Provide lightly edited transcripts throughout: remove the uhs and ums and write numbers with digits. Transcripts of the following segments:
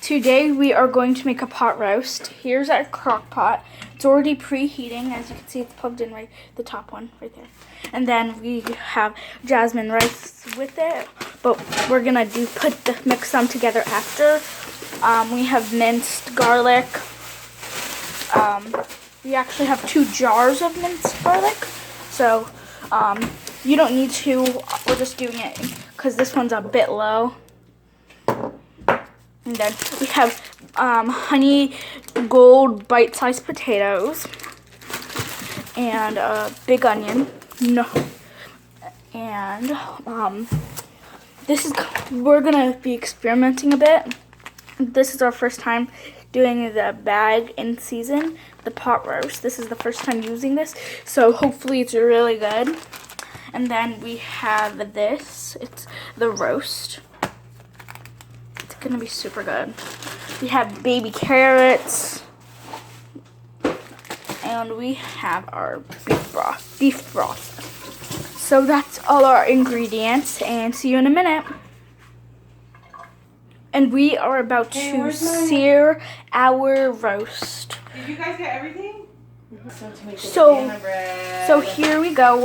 Today we are going to make a pot roast. Here's our crock pot. It's already preheating. As you can see, it's plugged in right, the top one right there. And then we have jasmine rice with it, but we're gonna mix them together after. We have minced garlic. We actually have 2 jars of minced garlic. So you don't need to. We're just doing it because this one's a bit low. And then we have honey gold bite-sized potatoes and a big onion. And we're gonna be experimenting a bit. This is our first time doing the bag in season, the pot roast. This is the first time using this, so hopefully it's really good. And then we have this. It's the roast. Gonna be super good. We have baby carrots and we have our beef broth. So that's all our ingredients, and see you in a minute. And we are about to sear our roast. Did you guys get everything? So here we go.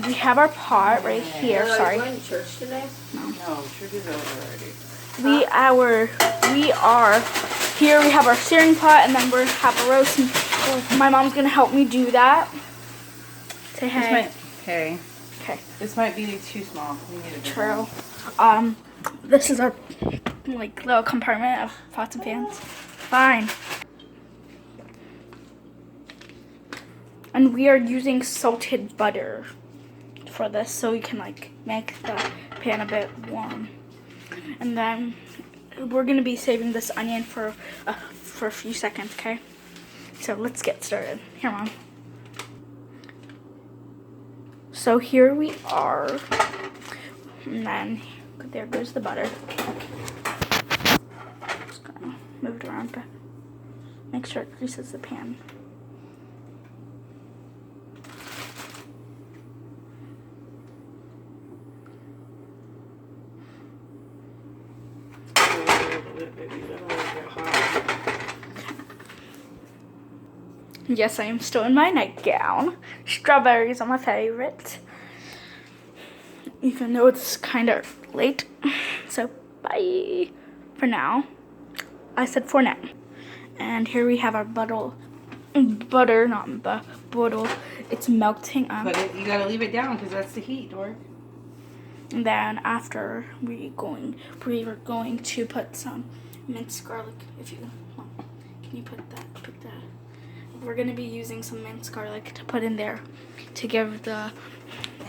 We have our pot right here. Sorry. Are you going to church today? No, church is over already. We are here. We have our searing pot, and then we have a roast. And my mom's gonna help me do that. Say hey. Okay. Okay. This might be too small. We need a bigger True. one. This is our little compartment of pots and pans. Fine. And we are using salted butter for this, so we can make the pan a bit warm. And then we're gonna be saving this onion for a few seconds, okay? So let's get started. Here, Mom. So here we are, and then there goes the butter. Just gonna move it around to make sure it greases the pan. Yes, I am still in my nightgown. Strawberries are my favorite. Even though it's kind of late. So, bye for now. I said for now. And here we have our butter, not butter. It's melting up. But you gotta leave it down because that's the heat, Dork. And then after we are going to put some minced garlic. If you want, can you put that? We're gonna be using some minced garlic to put in there to give the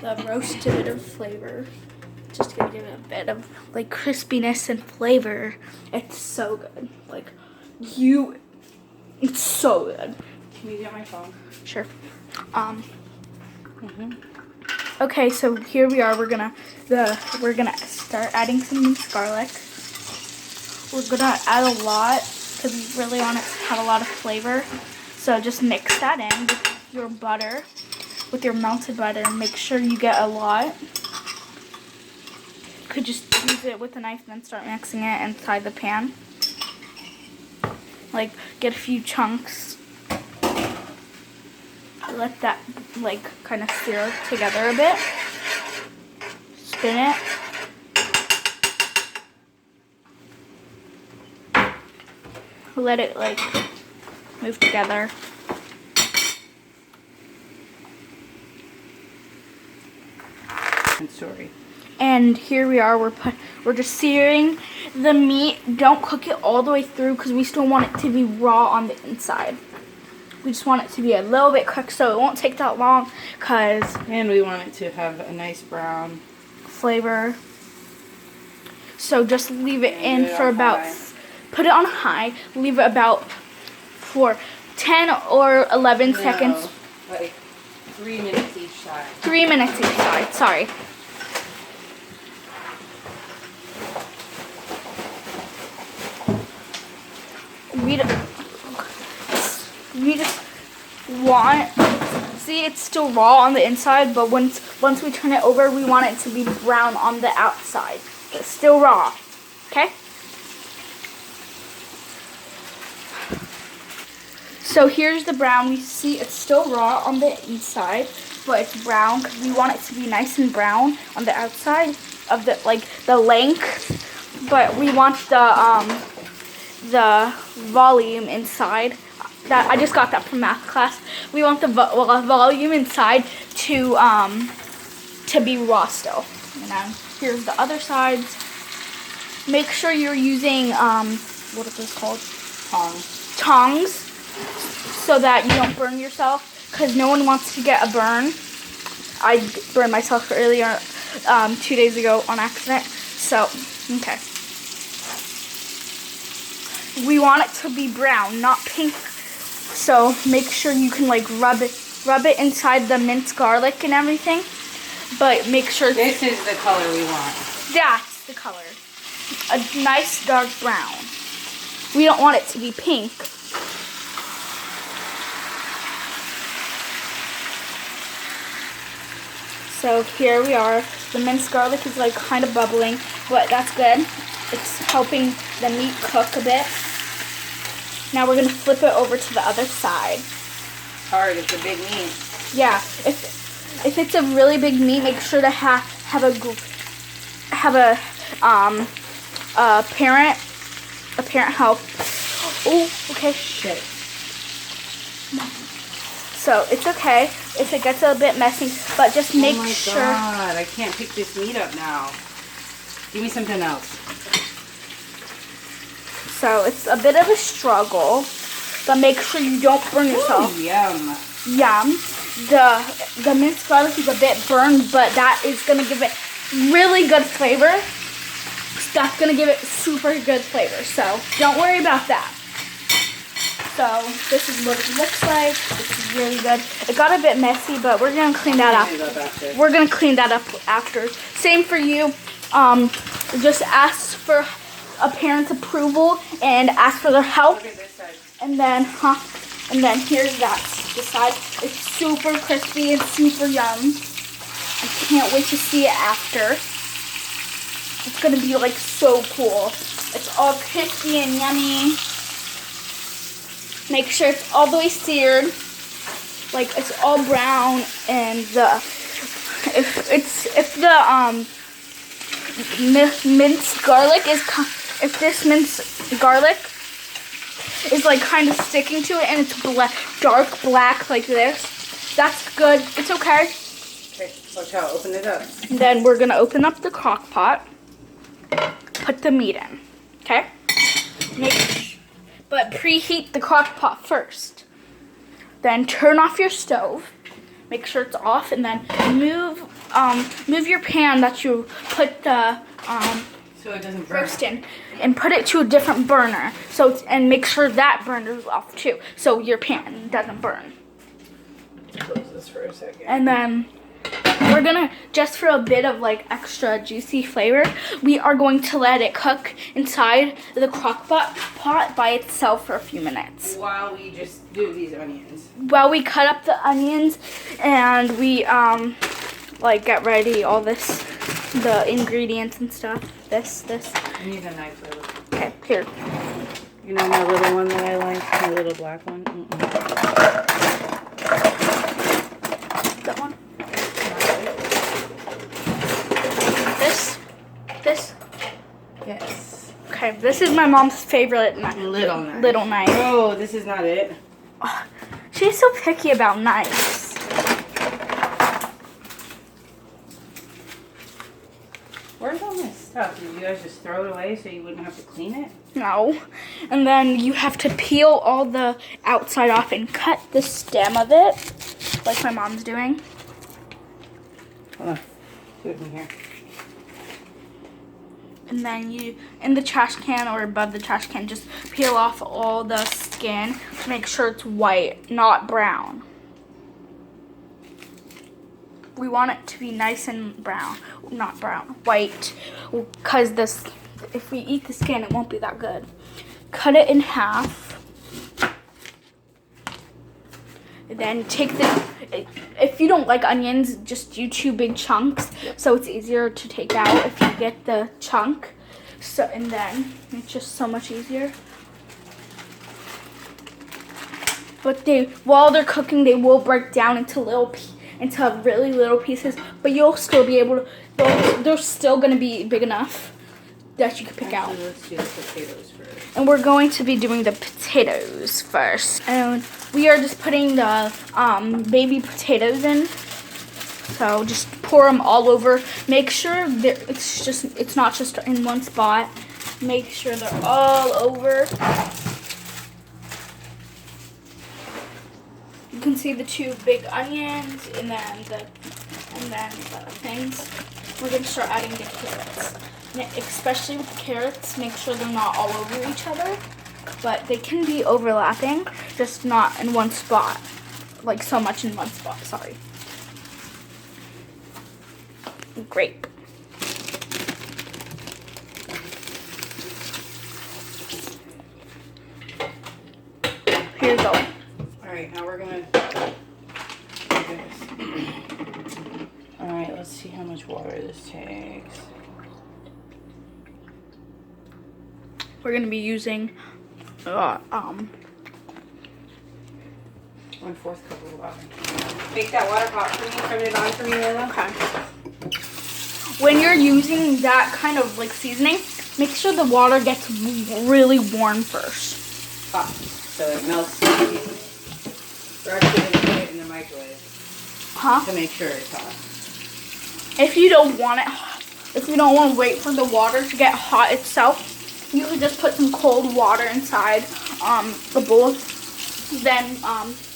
roast a bit of flavor. Just to give it a bit of crispiness and flavor. It's so good. It's so good. Can you get my phone? Sure. Okay, so here we are. We're gonna start adding some minced garlic. We're gonna add a lot because we really want it to have a lot of flavor. So just mix that in with your butter, with your melted butter. Make sure you get a lot. You could just use it with a knife and then start mixing it inside the pan. Get a few chunks. Let that kind of stir together a bit. Spin it. Let it move together. I'm sorry. And here we are. We're just searing the meat. Don't cook it all the way through because we still want it to be raw on the inside. We just want it to be a little bit cooked so it won't take that long. And we want it to have a nice brown flavor. So just leave it in for about. Put it on high. Leave it about for 10 or 11 seconds. 3 minutes each side. 3 minutes each side, sorry. We just want, see, it's still raw on the inside, but once we turn it over, we want it to be brown on the outside. It's still raw, okay? So here's the brown. We see it's still raw on the inside, but it's brown because we want it to be nice and brown on the outside of the the length. But we want the volume inside. That I just got that from math class. We want the volume inside to be raw still. And then here's the other sides. Make sure you're using what is this called? Tongs, so that you don't burn yourself, because no one wants to get a burn. I burned myself earlier 2 days ago on accident. So okay. We want it to be brown, not pink. So make sure you can like rub it inside the minced garlic and everything. But make sure this is the color we want. That's the color. A nice dark brown. We don't want it to be pink. So here we are. The minced garlic is like kind of bubbling, but that's good. It's helping the meat cook a bit. Now we're gonna flip it over to the other side. It's hard, it's a big meat. Yeah, if it's a really big meat, make sure to have a parent help. Oh, okay. Shit. So it's okay if it gets a bit messy, but just make sure. Oh my God, I can't pick this meat up now. Give me something else. So it's a bit of a struggle, but make sure you don't burn yourself. Ooh, yum. Yum. The minced garlic is a bit burned, but that is gonna give it really good flavor. That's gonna give it super good flavor. So don't worry about that. So this is what it looks like. It's really good. It got a bit messy, but we're gonna clean that up. We're gonna clean that up after. Same for you. Just ask for a parent's approval and ask for their help. Look at this side. And then here's that this side. It's super crispy and super yum. I can't wait to see it after. It's gonna be like so cool. It's all crispy and yummy. Make sure it's all the way seared. Like it's all brown, and if minced garlic is this minced garlic is like kind of sticking to it and it's dark black like this, that's good. It's okay. Okay, watch out. Open it up. And then we're gonna open up the crock pot. Put the meat in. Okay. But preheat the crock pot first. Then turn off your stove. Make sure it's off, and then move your pan that you put the so it doesn't burn. roast in, and put it to a different burner. And make sure that burner is off too, so your pan doesn't burn. Close this for a second. And then we're gonna, just for a bit of like extra juicy flavor, we are going to let it cook inside the crock pot by itself for a few minutes. While we just do these onions. While we cut up the onions and we like get ready all the ingredients and stuff. This. I need a knife for it. Okay, here. You know my little one that I like? My little black one? That one. This. Yes. Okay, this is my mom's favorite Little knife. Little knife. Oh, this is not it. Oh, she's so picky about knives. Where's all this stuff? Did you guys just throw it away so you wouldn't have to clean it? No. And then you have to peel all the outside off and cut the stem of it, like my mom's doing. Hold on. Do it from here. And then you, in the trash can or above the trash can, just peel off all the skin to make sure it's white, not brown. We want it to be nice and brown, not brown, white, because if we eat the skin, it won't be that good. Cut it in half. And then if you don't like onions, just do 2 big chunks, so it's easier to take out if you get the chunk. And then it's just so much easier. but while they're cooking, they will break down into really little pieces. But you'll still be able to. They're still gonna be big enough that you can pick out. Let's do the potatoes first. And we're going to be doing the potatoes first. And we are just putting the baby potatoes in. So just pour them all over. Make sure that it's not just in one spot. Make sure they're all over. You can see the 2 big onions and then the things. We're gonna start adding the carrots. Especially with the carrots, make sure they're not all over each other, but they can be overlapping, just not in one spot, like so much in one spot, sorry. Great. Here you go. Alright, now we're gonna do this. Alright, let's see how much water this takes. We're gonna be using 1/4 cup of water. Make that water hot for me. Turn it on for me, Layla. okay. When you're using that kind of like seasoning, make sure the water gets really warm first. Hot, so it melts. We're actually gonna put it in the microwave to make sure it's hot. If you don't want it hot, if you don't want to wait for the water to get hot itself, you can just put some cold water inside the bowl, then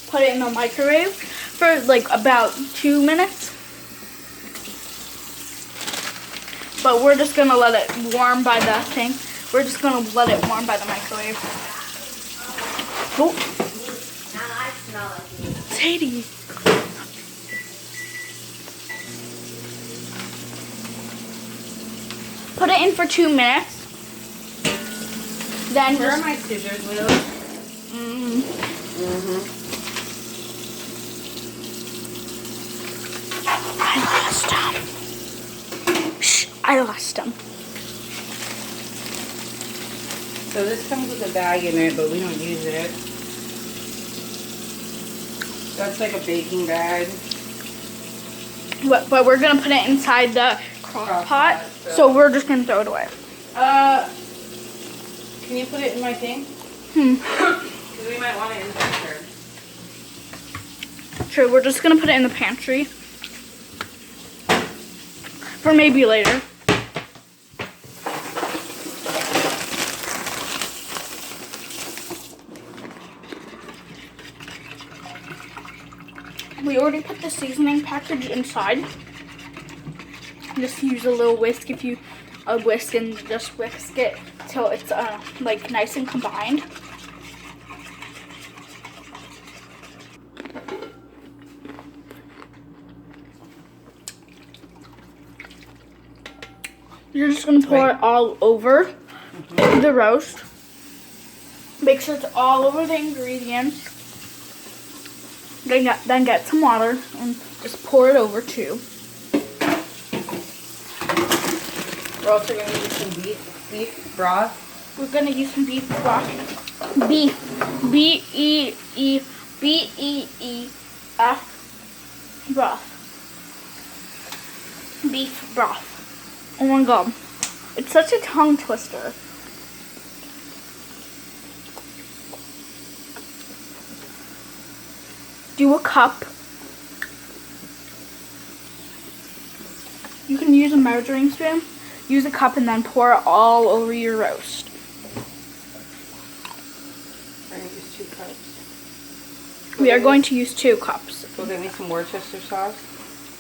put it in the microwave for like about 2 minutes. But we're just gonna let it warm by the thing. We're just gonna let it warm by the microwave. Oh, I smell it. Sadie. Put it in for 2 minutes. Then Where are just my scissors, Lily? I lost them. Shh, I lost them. So this comes with a bag in it, but we don't use it. That's like a baking bag. But we're gonna put it inside the crock pot, so- so we're just gonna throw it away. Can you put it in my thing? Because we might want it in the picture. Sure, we're just gonna put it in the pantry for maybe later. We already put the seasoning package inside. Just use a little whisk and just whisk it till it's like nice and combined. You're just gonna pour it all over the roast. Make sure it's all over the ingredients. Then get some water and just pour it over too. We're also going to use some beef broth. We're gonna use some beef broth. Beef. B-E-E-F broth. Beef broth. Oh my god. It's such a tongue twister. Do a cup. You can use a measuring spoon. Use a cup and then pour it all over your roast. We're going to use 2 cups. We are going to use 2 cups. We'll get me some Worcester sauce.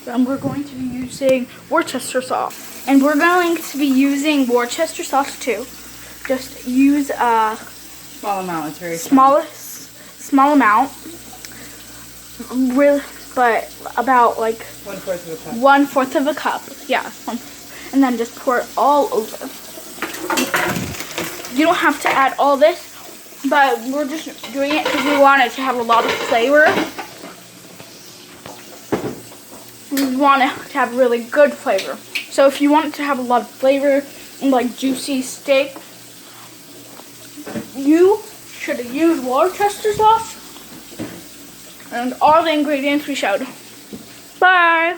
And we're going to be using Worcester sauce. And we're going to be using Worcester sauce too. Just use a Small amount. It's very small. small amount. Really, but about like 1/4 of a cup. 1/4 of a cup. Yeah. And then just pour it all over. You don't have to add all this, but we're just doing it because we want it to have a lot of flavor. We want it to have really good flavor. So if you want it to have a lot of flavor and like juicy steak, you should use Worcester sauce. and all the ingredients we showed. Bye!